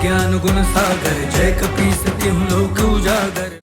ज्ञान गुण सागर, जय कपीस तिहुँ लोक उजागर।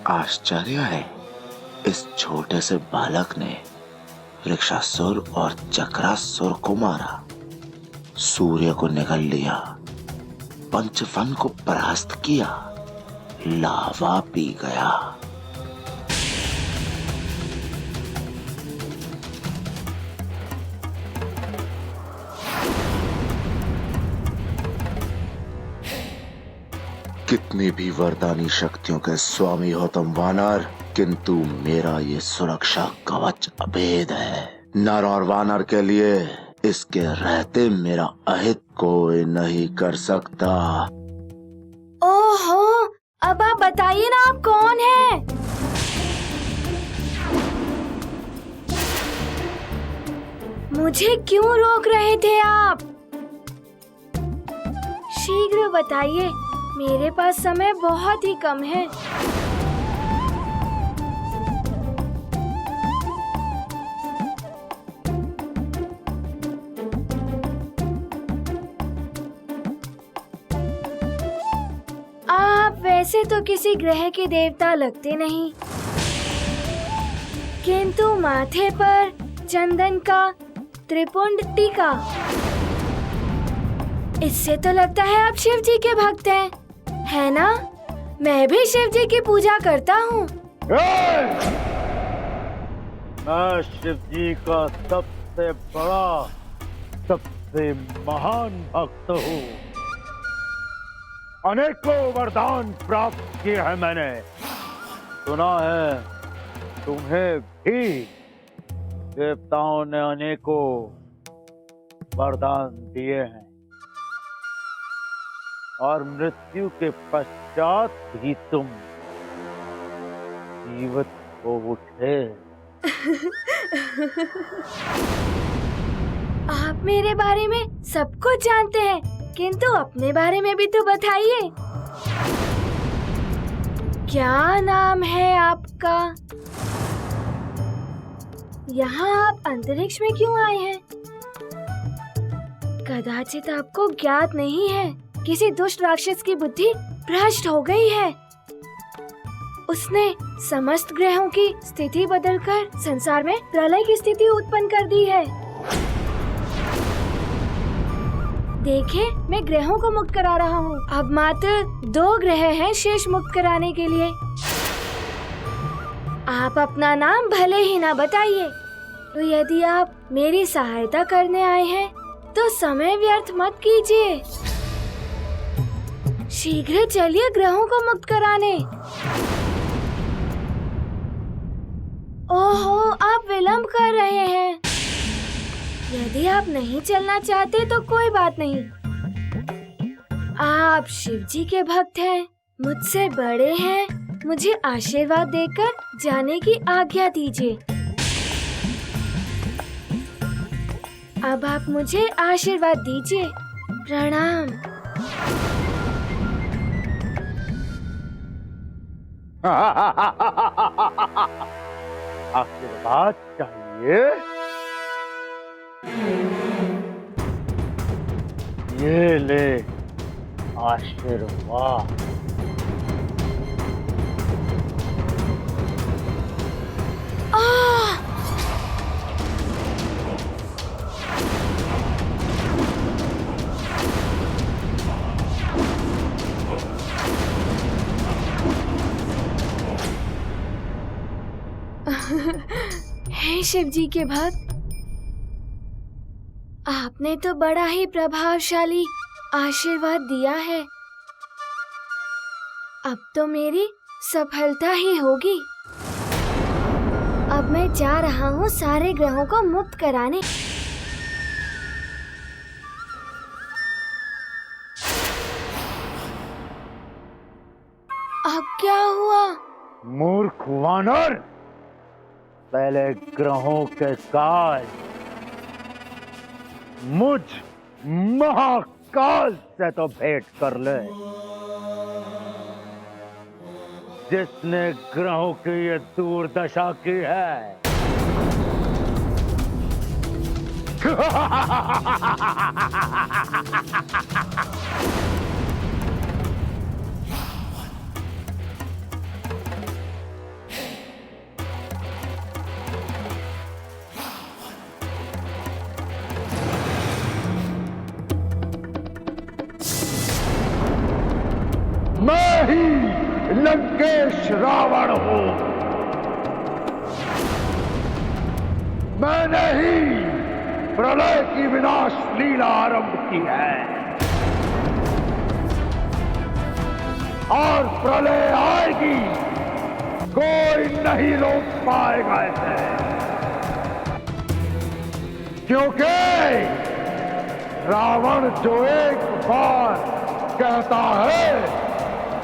आश्चर्य है, इस छोटे से बालक ने वृक्षासुर और चक्रासुर को मारा, सूर्य को निगल लिया, पंचवन को परास्त किया, लावा पी गया। कितनी भी वरदानी शक्तियों के स्वामी हो तुम वानर, किंतु मेरा ये सुरक्षा कवच अभेद है। नर और वानर के लिए इसके रहते मेरा अहित कोई नहीं कर सकता। ओहो, अब आप बताइए ना, आप कौन हैं? मुझे क्यों रोक रहे थे आप? शीघ्र बताइए, मेरे पास समय बहुत ही कम है। आप वैसे तो किसी ग्रह के देवता लगते नहीं, किंतु माथे पर चंदन का त्रिपुंड टीका, इससे तो लगता है आप शिव जी के भक्त हैं, है ना? मैं भी शिव जी की पूजा करता हूँ। मैं शिव जी का सबसे बड़ा, सबसे महान भक्त हूँ। अनेकों वरदान प्राप्त किए हैं मैंने। सुना है तुम्हें भी देवताओं ने अनेकों वरदान दिए हैं, और मृत्यु के पश्चात भी तुम जीवित हो उठे। आप मेरे बारे में सब कुछ जानते हैं, किंतु अपने बारे में भी तो बताइए। क्या नाम है आपका? यहाँ आप अंतरिक्ष में क्यों आए हैं? कदाचित आपको ज्ञात नहीं है, किसी दुष्ट राक्षस की बुद्धि भ्रष्ट हो गई है। उसने समस्त ग्रहों की स्थिति बदलकर संसार में प्रलय की स्थिति उत्पन्न कर दी है। देखिए, मैं ग्रहों को मुक्त करा रहा हूँ। अब मात्र 2 ग्रह हैं शेष मुक्त कराने के लिए। आप अपना नाम भले ही ना बताइए, तो यदि आप मेरी सहायता करने आए हैं तो समय व्यर्थ मत कीजिए। शीघ्र चलिए ग्रहों को मुक्त कराने। ओहो, आप विलंब कर रहे हैं। यदि आप नहीं चलना चाहते तो कोई बात नहीं। आप शिव जी के भक्त हैं, मुझसे बड़े हैं, मुझे आशीर्वाद देकर जाने की आज्ञा दीजिए। अब आप मुझे आशीर्वाद दीजिए। प्रणाम। आशीर्वाद चाहिए? ये ले आशीर्वाद। हे शिव जी के भक्त, आपने तो बड़ा ही प्रभावशाली आशीर्वाद दिया है। अब तो मेरी सफलता ही होगी। अब मैं जा रहा हूँ सारे ग्रहों को मुक्त कराने। अब क्या हुआ? मूर्ख वानर, पहले ग्रहों के काल मुझ महाकाल से तो भेंट कर ले, जिसने ग्रहों की ये दुर्दशा की है। मैं ही लंकेश रावण हूं। मैंने ही प्रलय की विनाश लीला आरंभ की है और प्रलय आएगी, कोई नहीं रोक पाएगा इसे, क्योंकि रावण जो एक बार कहता है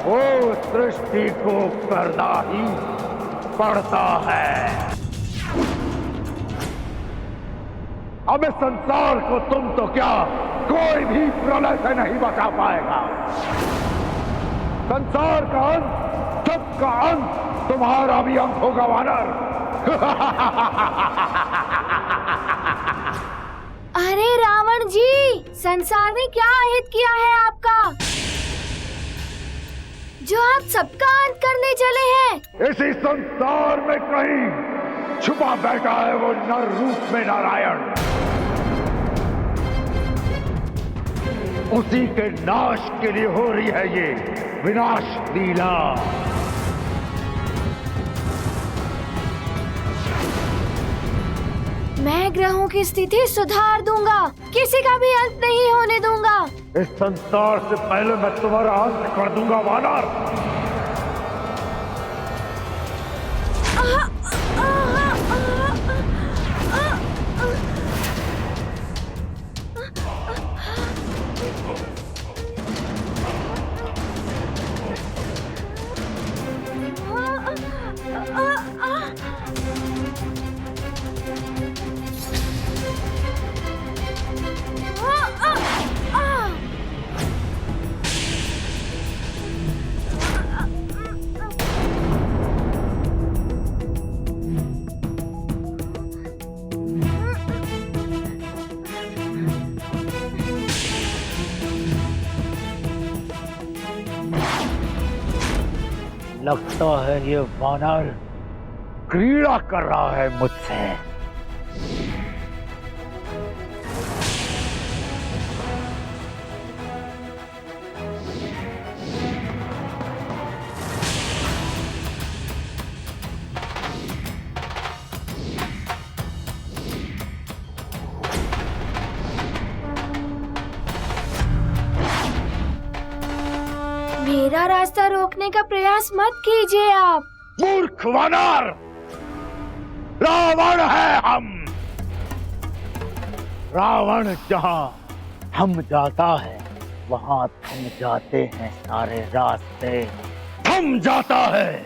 वो सृष्टि को करना ही पड़ता है। अब इस संसार को तुम तो क्या, कोई भी प्रलय से नहीं बचा पाएगा। संसार का अंत, सबका अंत तुम्हारा भी अंत होगा वानर। अरे रावण जी, संसार ने क्या अहित किया है आपका, जो आप सबका अंत करने चले हैं? इसी संसार में कहीं छुपा बैठा है वो नर रूप में नारायण। उसी के नाश के लिए हो रही है ये विनाश लीला। मैं ग्रहों की स्थिति सुधार दूंगा, किसी का भी अंत नहीं होने दूंगा। इस संसार से पहले मैं तुम्हारा अंत कर दूंगा वानर। लगता है ये वानर क्रीड़ा कर रहा है मुझसे। मेरा रास्ता रोकने का प्रयास मत कीजिए आप। मूर्ख वानर, रावण है हम। रावण जहां हम जाता है वहां थम जाते हैं सारे रास्ते, थम जाता है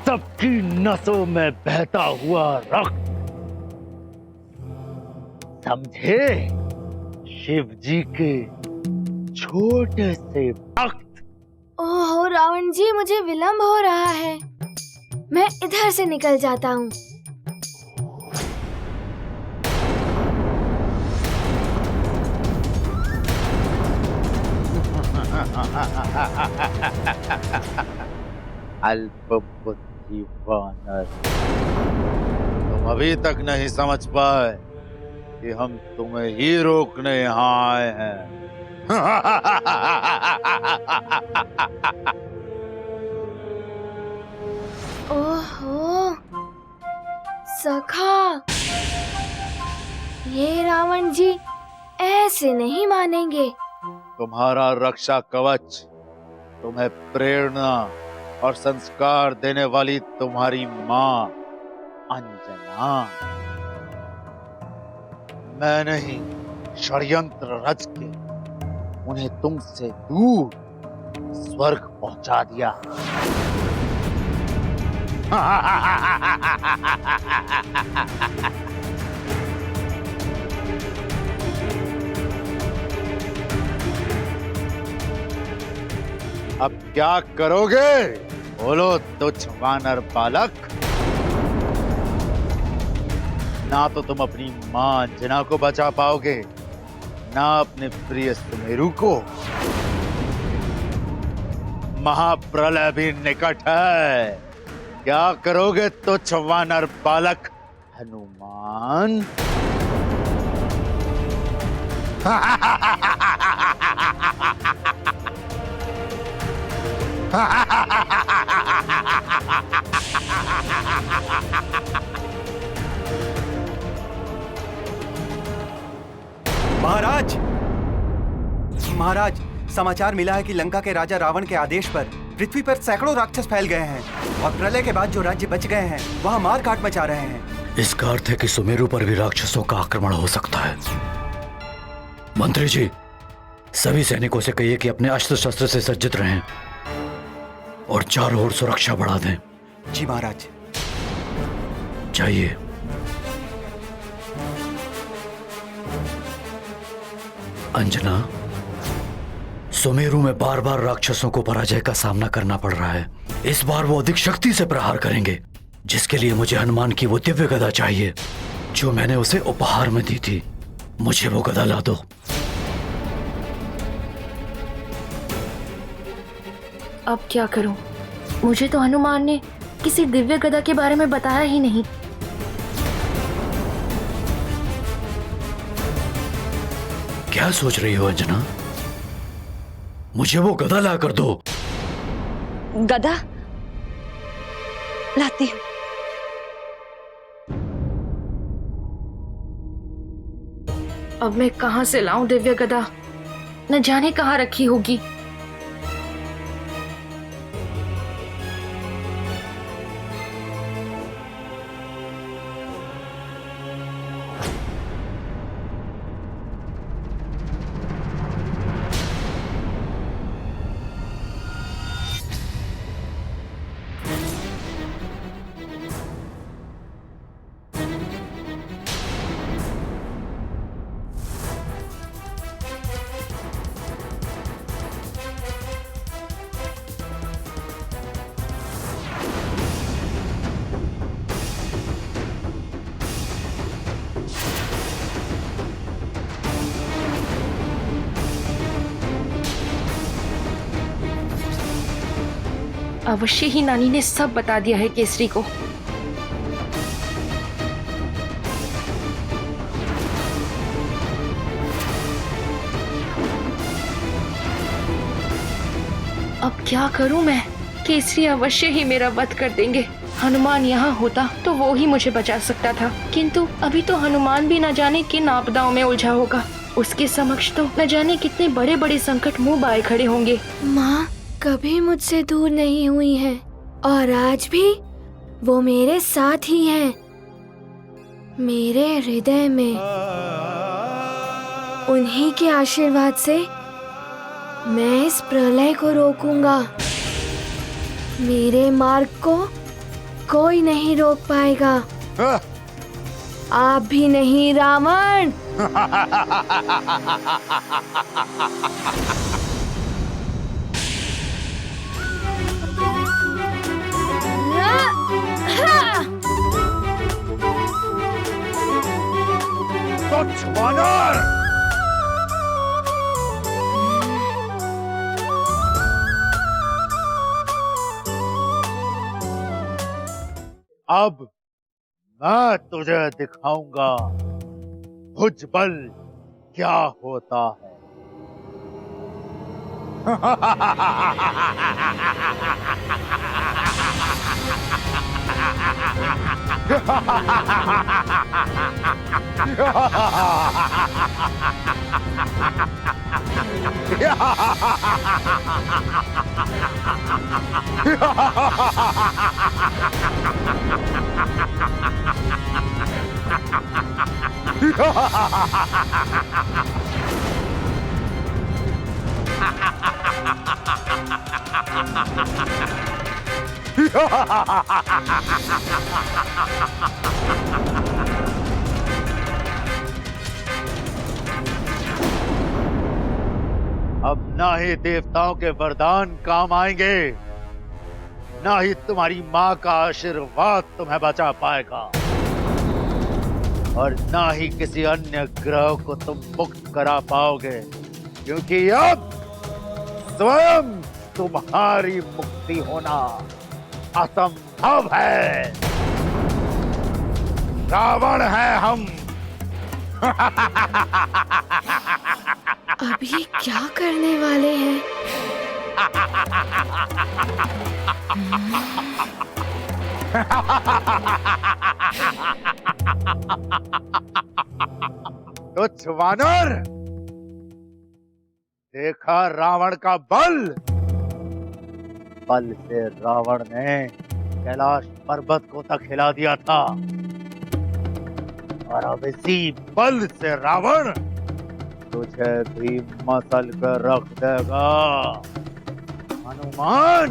सबकी नसों में बहता हुआ रक्त। समझे? शिव जी के छोटे से भक्त। ओहो रावण जी, मुझे विलंब हो रहा है, मैं इधर से निकल जाता हूँ। अल्प बुद्धि वानर, तुम अभी तक नहीं समझ पाए कि हम तुम्हें ही रोकने यहाँ आए हैं। ओहो सखा, ये रावण जी ऐसे नहीं मानेंगे। तुम्हारा रक्षा कवच, तुम्हें प्रेरणा और संस्कार देने वाली तुम्हारी माँ अंजना। मैंने ही षड्यंत्र रच के उन्हें तुमसे दूर स्वर्ग पहुंचा दिया। अब क्या करोगे? बोलो तुच्छ वानर बालक। ना तो तुम अपनी मां अंजना को बचा पाओगे, ना अपने प्रिय सुमेरु को। महाप्रलय भी निकट है। क्या करोगे तुच्छ वानर बालक हनुमान? महाराज, महाराज, समाचार मिला है कि लंका के राजा रावण के आदेश पर पृथ्वी पर सैकड़ों राक्षस फैल गए हैं और प्रलय के बाद जो राज्य बच गए हैं वहां मार काट मचा रहे हैं। इसका अर्थ है कि सुमेरु पर भी राक्षसों का आक्रमण हो सकता है। मंत्री जी, सभी सैनिकों से कहिए कि अपने अस्त्र शस्त्र से सज्जित रहें और चारों ओर सुरक्षा बढ़ा दें। जी महाराज। चाहिए। अंजना, सुमेरु में बार बार राक्षसों को पराजय का सामना करना पड़ रहा है। इस बार वो अधिक शक्ति से प्रहार करेंगे, जिसके लिए मुझे हनुमान की वो दिव्य गदा चाहिए जो मैंने उसे उपहार में दी थी। मुझे वो गदा ला दो। अब क्या करूं? मुझे तो हनुमान ने किसी दिव्य गदा के बारे में बताया ही नहीं। क्या सोच रही हो अंजना? मुझे वो गदा ला कर दो। गदा लाती हूं। अब मैं कहां से लाऊं दिव्य गदा? न जाने कहां रखी होगी। अवश्य ही नानी ने सब बता दिया है केसरी को। अब क्या करूं मैं? केसरी अवश्य ही मेरा वध कर देंगे। हनुमान यहाँ होता तो वो ही मुझे बचा सकता था, किंतु अभी तो हनुमान भी न जाने किन आपदाओं में उलझा होगा। उसके समक्ष तो न जाने कितने बड़े बड़े संकट मुंह बाए खड़े होंगे। माँ कभी मुझसे दूर नहीं हुई है और आज भी वो मेरे साथ ही हैं, मेरे हृदय में। उन्हीं के आशीर्वाद से मैं इस प्रलय को रोकूंगा। मेरे मार्ग को कोई नहीं रोक पाएगा। आप भी नहीं रावण। तुच्छ वानर! अब मैं तुझे दिखाऊंगा भुजबल क्या होता है। अब ना ही देवताओं के वरदान काम आएंगे, ना ही तुम्हारी माँ का आशीर्वाद तुम्हें बचा पाएगा, और ना ही किसी अन्य ग्रह को तुम मुक्त करा पाओगे, क्योंकि अब स्वयं तुम्हारी मुक्ति होना असंभव है। रावण है हम। अब ये क्या करने वाले हैं? तुच्छ वानर, देखा रावण का बल। बल से रावण ने कैलाश पर्वत को तक हिला दिया था, और अब इसी बल से रावण तुझे भी मसल कर रख देगा हनुमान।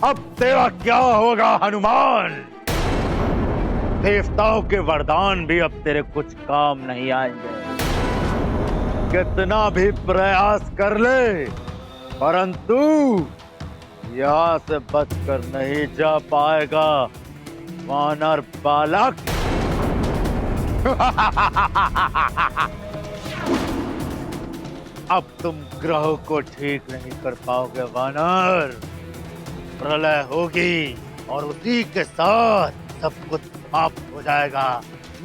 अब तेरा क्या होगा हनुमान? देवताओं के वरदान भी अब तेरे कुछ काम नहीं आएंगे। कितना भी प्रयास कर ले, परंतु यहाँ से बचकर नहीं जा पाएगा वानर बालक। अब तुम ग्रहों को ठीक नहीं कर पाओगे वानर। प्रलय होगी और उसी के साथ सब कुछ समाप्त हो जाएगा।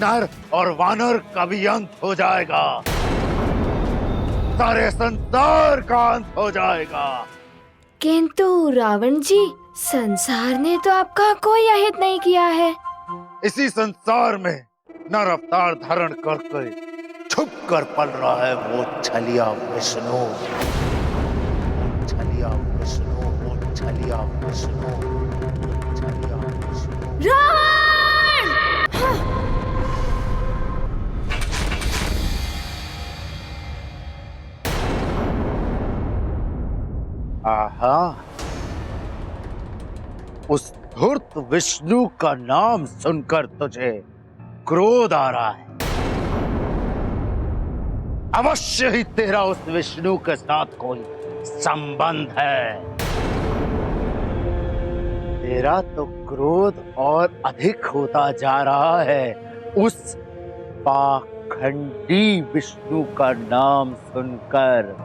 नर और वानर का भी अंत हो जाएगा। सारे संसार का अंत हो जाएगा। किंतु रावण जी, संसार ने तो आपका कोई अहित नहीं किया है। इसी संसार में नर अवतार धारण करके छुप कर पल रहा है वो छलिया विष्णु। छलिया विष्णु, वो छलिया विष्णु, छलिया विष्णु। रावण! आहा, उस धूर्त विष्णु का नाम सुनकर तुझे क्रोध आ रहा है। अवश्य ही तेरा उस विष्णु के साथ कोई संबंध है। तेरा तो क्रोध और अधिक होता जा रहा है उस पाखंडी विष्णु का नाम सुनकर।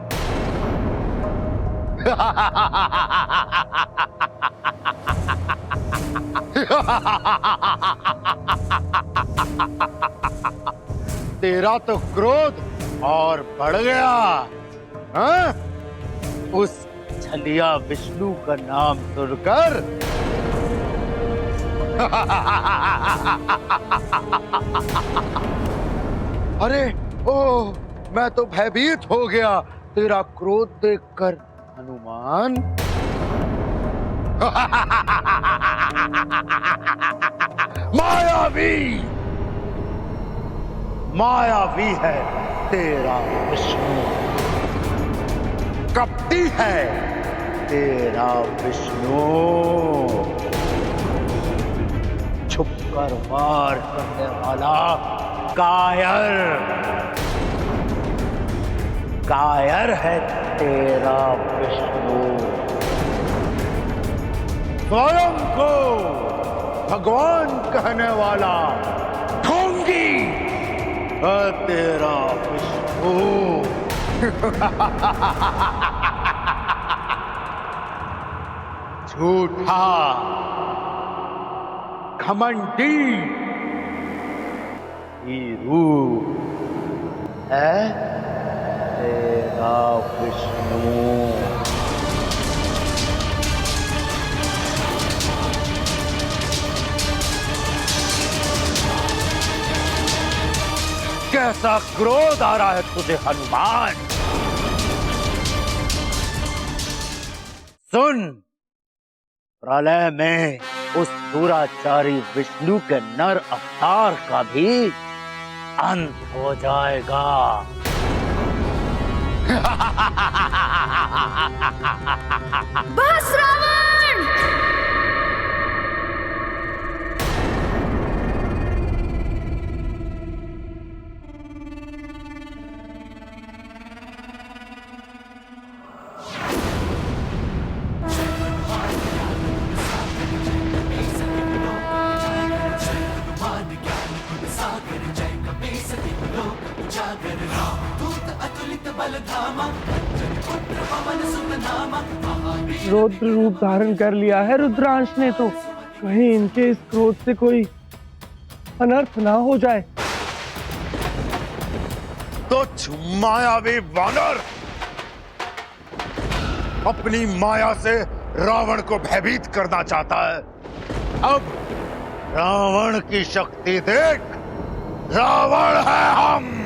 तेरा तो क्रोध और बढ़ गया, हाँ? उस छलिया विष्णु का नाम सुनकर। अरे ओ, मैं तो भयभीत हो गया तेरा क्रोध देखकर हनुमान। मायावी, मायावी है तेरा विष्णु, कपटी है तेरा विष्णु, छुपकर वार करने वाला कायर, कायर है तेरा विष्णु। स्वयं को भगवान कहने वाला ढोंगी है तेरा विष्णु। झूठा, घमंडी ही रूप है तेरा विष्णु। कैसा क्रोध आ रहा है तुझे हनुमान? सुन, प्रलय में उस दुराचारी विष्णु के नर अवतार का भी अंत हो जाएगा। बस रावण! रौद्र रूप धारण कर लिया है रुद्रांश ने, तो कहीं इनके इस क्रोध से कोई अनर्थ ना हो जाए। तुच्छ मायावी वानर, अपनी माया से रावण को भयभीत करना चाहता है। अब रावण की शक्ति देख, रावण है हम।